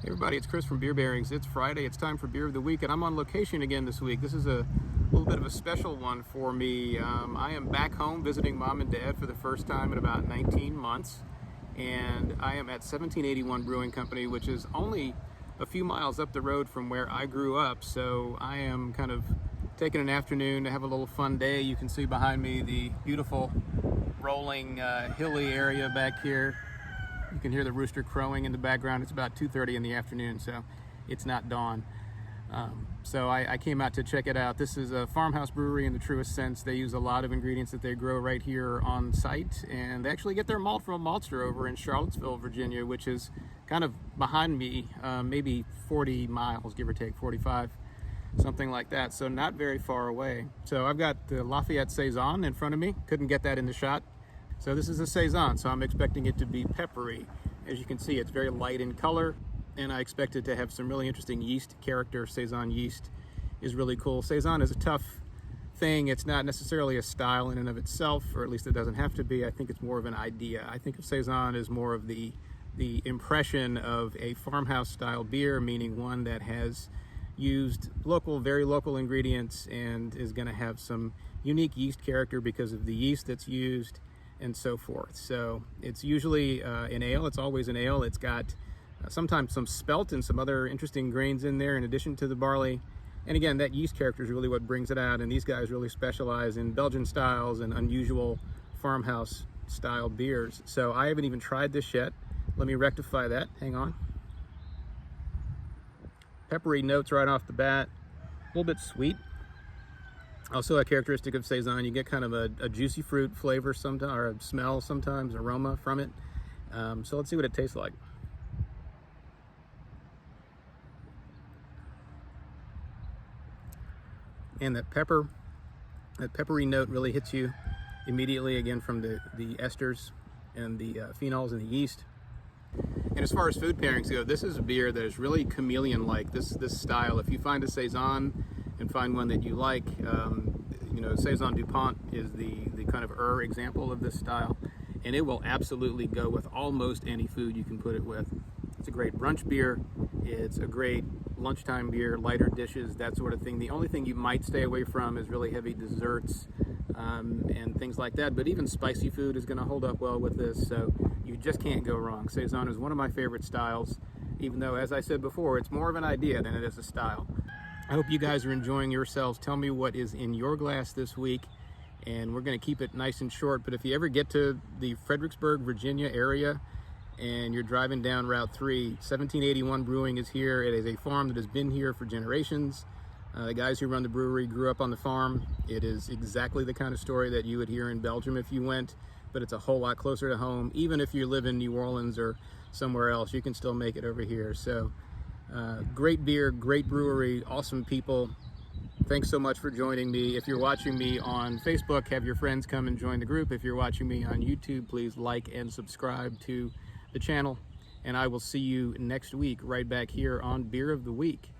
Hey everybody, it's Chris from Beer Bearings. It's Friday, it's time for Beer of the Week, and I'm on location again this week. This is a little bit of a special one for me. I am back home visiting mom and dad for the first time in about 19 months, and I am at 1781 Brewing Company, which is only a few miles up the road from where I grew up, so I am kind of taking an afternoon to have a little fun day. You can see behind me the beautiful rolling hilly area back here. You can hear the rooster crowing in the background. It's about 2:30 in the afternoon, so it's not dawn. So I came out to check it out. This is a farmhouse brewery in the truest sense. They use a lot of ingredients that they grow right here on site, and they actually get their malt from a maltster over in Charlottesville, Virginia, which is kind of behind me, maybe 40 miles, give or take, 45, something like that. So not very far away. So I've got the Lafayette Saison in front of me. Couldn't get that in the shot. So this is a Saison, so I'm expecting it to be peppery. As you can see, it's very light in color, and I expect it to have some really interesting yeast character. Saison yeast is really cool. Saison is a tough thing. It's not necessarily a style in and of itself, or at least it doesn't have to be. I think it's more of an idea. I think of Saison as more of the impression of a farmhouse style beer, meaning one that has used local, very local ingredients and is going to have some unique yeast character because of the yeast that's used, and so forth. So it's usually an ale. It's always an ale. It's got sometimes some spelt and some other interesting grains in there in addition to the barley. And again, that yeast character is really what brings it out. And these guys really specialize in Belgian styles and unusual farmhouse style beers. So I haven't even tried this yet. Let me rectify that. Hang on. Peppery notes right off the bat. A little bit sweet. Also a characteristic of Saison, you get kind of a juicy fruit flavor sometimes, or a smell sometimes, aroma from it. So let's see what it tastes like. And that peppery note really hits you immediately, again, from the esters and the phenols and the yeast. And as far as food pairings go, this is a beer that is really chameleon-like, this style. If you find a Saison and find one that you like, you know, Saison DuPont is the kind of example of this style, and it will absolutely go with almost any food you can put it with. It's a great brunch beer. It's a great lunchtime beer, lighter dishes, that sort of thing. The only thing you might stay away from is really heavy desserts and things like that, but even spicy food is going to hold up well with this, so you just can't go wrong. Saison is one of my favorite styles, even though, as I said before, it's more of an idea than it is a style. I hope you guys are enjoying yourselves. Tell me what is in your glass this week, and we're going to keep it nice and short. But if you ever get to the Fredericksburg, Virginia area and you're driving down Route 3, 1781 Brewing is here. It is a farm that has been here for generations. The guys who run the brewery grew up on the farm. It is exactly the kind of story that you would hear in Belgium if you went, but it's a whole lot closer to home. Even if you live in New Orleans or somewhere else, you can still make it over here. So great beer, great brewery, awesome people. Thanks so much for joining me. If you're watching me on Facebook, have your friends come and join the group. If you're watching me on YouTube, please like and subscribe to the channel. And I will see you next week right back here on Beer of the Week.